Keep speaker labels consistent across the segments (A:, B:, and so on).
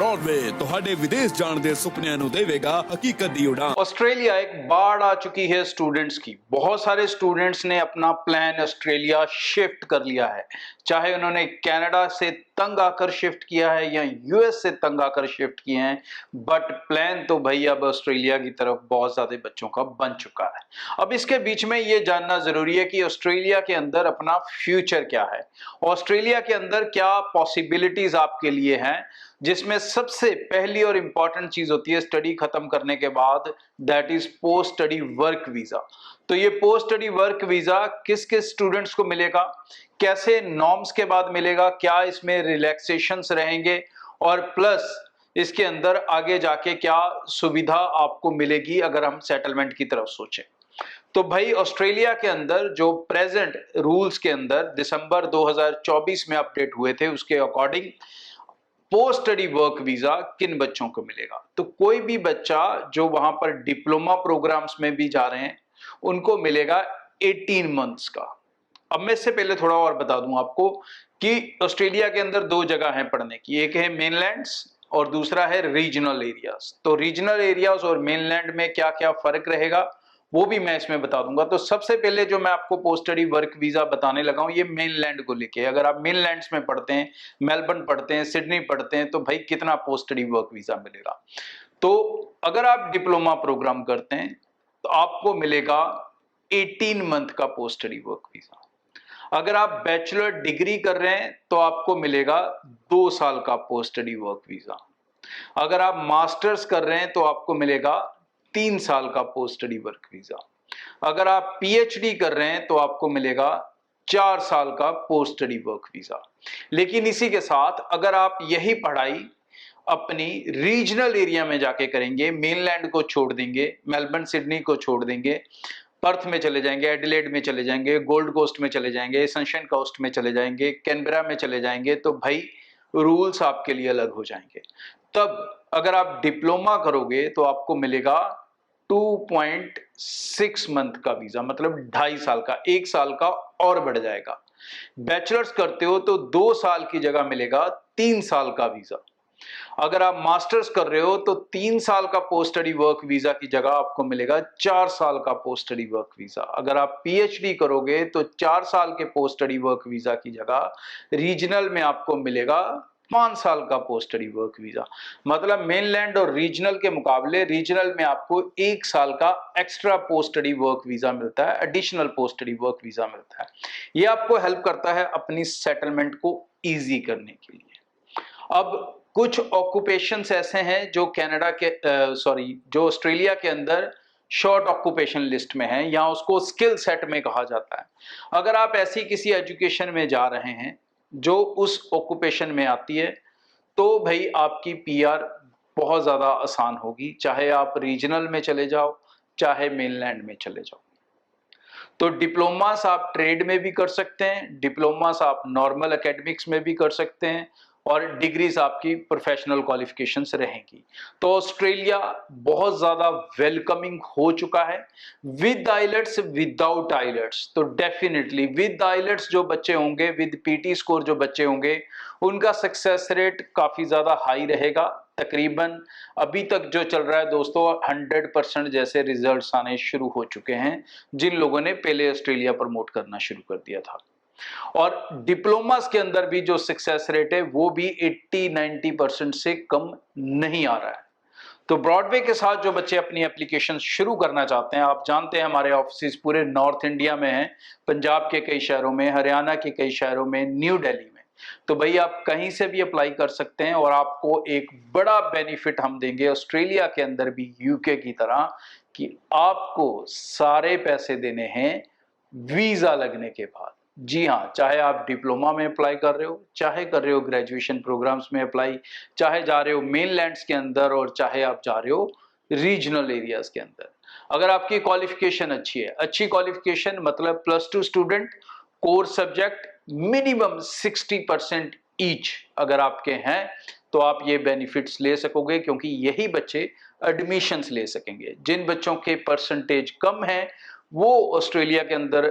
A: Broadway ਤੁਹਾਡੇ विदेश जाण ਦੇ ਸੁਪਨਿਆਂ ਨੂੰ ਦੇਵੇਗਾ हकीकत ਦੀ उड़ान।
B: ऑस्ट्रेलिया एक बाढ़ आ चुकी है स्टूडेंट्स की। बहुत सारे स्टूडेंट्स ने अपना प्लान ऑस्ट्रेलिया शिफ्ट कर लिया है, चाहे उन्होंने कनाडा से तंग आकर शिफ्ट किया है या यूएस से तंग आकर शिफ्ट किए हैं, बट प्लान तो भाई अब ऑस्ट्रेलिया की तरफ बहुत ज्यादा बच्चों का बन चुका है। अब इसके बीच में ये जानना जरूरी है कि ऑस्ट्रेलिया के अंदर अपना फ्यूचर क्या है, ऑस्ट्रेलिया के अंदर क्या पॉसिबिलिटीज आपके लिए हैं, जिसमें सबसे पहली और इंपॉर्टेंट चीज होती है स्टडी खत्म करने के बाद, that is post study work visa. तो ये पोस्ट स्टडी वर्क वीजा किस किस स्टूडेंट्स को मिलेगा, कैसे नॉर्म्स के बाद मिलेगा, क्या इसमें रिलैक्सेशंस रहेंगे और प्लस इसके अंदर आगे जाके क्या सुविधा आपको मिलेगी अगर हम सेटलमेंट की तरफ सोचें। तो भाई ऑस्ट्रेलिया के अंदर जो प्रेजेंट रूल्स के अंदर दिसंबर 2024 में अपडेट हुए थे, उसके according post study work visa किन बच्चों को मिलेगा। तो कोई भी बच्चा जो वहां पर डिप्लोमा प्रोग्राम्स में भी जा रहे हैं उनको मिलेगा 18 मंथ्स का। अब मैं इससे पहले थोड़ा और बता दूं आपको कि ऑस्ट्रेलिया के अंदर दो जगह हैं पढ़ने की, एक है मेनलैंड्स और दूसरा है रीजनल एरियाज। तो रीजनल एरियाज और मेनलैंड में क्या क्या फर्क रहेगा वो भी मैं इसमें बता दूंगा। तो सबसे पहले जो मैं आपको पोस्ट स्टडी वर्क वीजा बताने लगा हूं ये मेनलैंड को लेके। अगर आप मेनलैंड्स में पढ़ते हैं, मेलबर्न पढ़ते हैं, सिडनी पढ़ते हैं, तो भाई कितना पोस्ट स्टडी वर्क वीजा मिलेगा। तो अगर आप डिप्लोमा प्रोग्राम करते हैं तो आपको मिलेगा 18 मंथ का पोस्ट स्टडी वर्क वीजा। अगर आप बैचलर डिग्री कर रहे हैं तो आपको मिलेगा 2 साल का पोस्ट स्टडी वर्क वीजा। अगर आप मास्टर्स कर रहे हैं तो आपको मिलेगा 3 साल का पोस्ट स्टडी वर्क वीजा। अगर आप पीएचडी कर रहे हैं तो आपको मिलेगा 4 साल का पोस्ट स्टडी वर्क वीजा। लेकिन इसी के साथ अगर आप यही पढ़ाई अपनी रीजनल एरिया में जाके करेंगे, मेनलैंड को छोड़ देंगे, मेलबर्न सिडनी को छोड़ देंगे, पर्थ में चले जाएंगे, एडिलेड में चले जाएंगे, गोल्ड कोस्ट में चले जाएंगे, सनशाइन कोस्ट में चले जाएंगे, कैनबरा में चले जाएंगे, तो भाई रूल्स आपके लिए अलग हो जाएंगे। तब अगर आप डिप्लोमा करोगे तो आपको मिलेगा 2.6 मंथ का वीजा, मतलब 2.5 साल का, 1 साल का और बढ़ जाएगा। बैचलर्स करते हो तो 2 साल की जगह मिलेगा 3 साल का वीजा। अगर आप मास्टर्स कर रहे हो तो 3 साल का पोस्ट स्टडी वर्क वीजा की जगह आपको मिलेगा 4 साल का पोस्ट स्टडी वर्क वीजा। अगर आप पीएचडी करोगे तो 4 साल के पोस्ट स्टडी वर्क वीजा की जगह रीजनल में आपको मिलेगा 5 साल का पोस्ट स्टडी वर्क वीजा। मतलब मेनलैंड और रीजनल के मुकाबले रीजनल में आपको 1 साल का extra post study work visa मिलता है, additional post study work visa मिलता है। ये आपको हेल्प करता है अपनी सेटलमेंट को इजी करने के लिए। अब कुछ ऑक्यूपेशंस ऐसे हैं जो कनाडा के जो ऑस्ट्रेलिया के अंदर शॉर्ट ऑक्यूपेशन लिस्ट में है या उसको स्किल सेट में कहा जाता है। अगर आप ऐसी किसी एजुकेशन में जा रहे हैं जो उस ऑक्यूपेशन में आती है तो भाई आपकी पीआर बहुत ज़्यादा आसान होगी, चाहे आप रीजनल में चले जाओ चाहे मेनलैंड में चले जाओ। तो डिप्लोमास आप ट्रेड में भी कर सकते हैं, डिप्लोमास आप नॉर्मल एकेडमिक्स में भी कर सकते हैं और डिग्रीज आपकी प्रोफेशनल क्वालिफिकेशंस रहेंगी। तो ऑस्ट्रेलिया बहुत ज़्यादा वेलकमिंग हो चुका है, विद आइलेट्स विदाउट आइलेट्स। तो डेफिनेटली विद आइलेट्स जो बच्चे होंगे, विद पीटी स्कोर जो बच्चे होंगे, उनका सक्सेस रेट काफ़ी ज़्यादा हाई रहेगा। तकरीबन अभी तक जो चल रहा है दोस्तों 100% जैसे रिजल्ट्स आने शुरू हो चुके हैं जिन लोगों ने पहले ऑस्ट्रेलिया प्रमोट करना शुरू कर दिया था। और डिप्लोमास के अंदर भी जो सक्सेस रेट है वो भी 80-90% से कम नहीं आ रहा है। तो ब्रॉडवे के साथ जो बच्चे अपनी एप्लीकेशन शुरू करना चाहते हैं, आप जानते हैं हमारे ऑफिस पूरे नॉर्थ इंडिया में हैं, पंजाब के कई शहरों में, हरियाणा के कई शहरों में, न्यू दिल्ली में। तो भाई आप कहीं से भी अप्लाई कर सकते हैं और आपको एक बड़ा बेनिफिट हम देंगे ऑस्ट्रेलिया के अंदर भी यूके की तरह कि आपको सारे पैसे देने हैं वीजा लगने के बाद। जी हाँ, चाहे आप डिप्लोमा में अप्लाई कर रहे हो, चाहे कर रहे हो ग्रेजुएशन प्रोग्राम्स में अप्लाई, चाहे जा रहे हो मेनलैंड्स के अंदर और चाहे आप जा रहे हो रीजनल एरियाज के अंदर। अगर आपकी क्वालिफिकेशन अच्छी है, अच्छी क्वालिफिकेशन मतलब +2 student, core subject minimum 60% each अगर आपके हैं तो आप ये बेनिफिट्स ले सकोगे, क्योंकि यही बच्चे एडमिशंस ले सकेंगे। जिन बच्चों के परसेंटेज कम है वो ऑस्ट्रेलिया के अंदर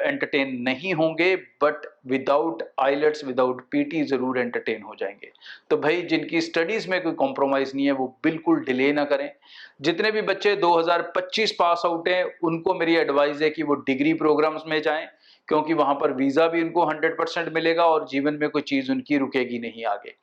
B: एंटरटेन नहीं होंगे, but without IELTS without PT जरूर एंटरटेन हो जाएंगे। तो भाई जिनकी स्टडीज में कोई कॉम्प्रोमाइज नहीं है वो बिल्कुल डिले ना करें। जितने भी बच्चे 2025 पास आउट हैं उनको मेरी एडवाइस है कि वो डिग्री प्रोग्राम्स में जाएं, क्योंकि वहां पर वीजा भी उनको 100% मिलेगा और जीवन में कोई चीज उनकी रुकेगी नहीं आगे।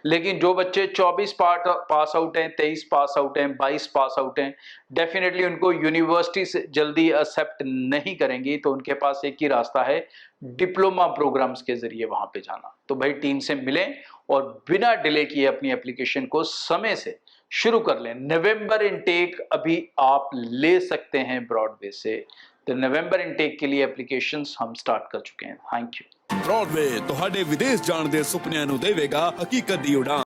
B: लेकिन जो बच्चे 24 पास आउट हैं, 23 पास आउट हैं, 22 पास आउट हैं, डेफिनेटली उनको यूनिवर्सिटी से जल्दी एक्सेप्ट नहीं करेंगी, तो उनके पास एक ही रास्ता है, डिप्लोमा प्रोग्राम्स के जरिए वहां पे जाना। तो भाई टीम से मिलें और बिना डिले किए अपनी एप्लीकेशन को समय से शुरू कर लें। नवंबर इनटेक अभी आप ले सकते हैं ब्रॉडवे से, तो नवंबर इनटेक के लिए एप्लीकेशंस हम स्टार्ट कर चुके हैं। Thank you.
A: ब्रॉडवे ਤੁਹਾਡੇ ਵਿਦੇਸ਼ ਜਾਣ ਦੇ ਸੁਪਨਿਆਂ ਨੂੰ ਦੇਵੇਗਾ ਹਕੀਕਤ ਦੀ ਉਡਾਨ।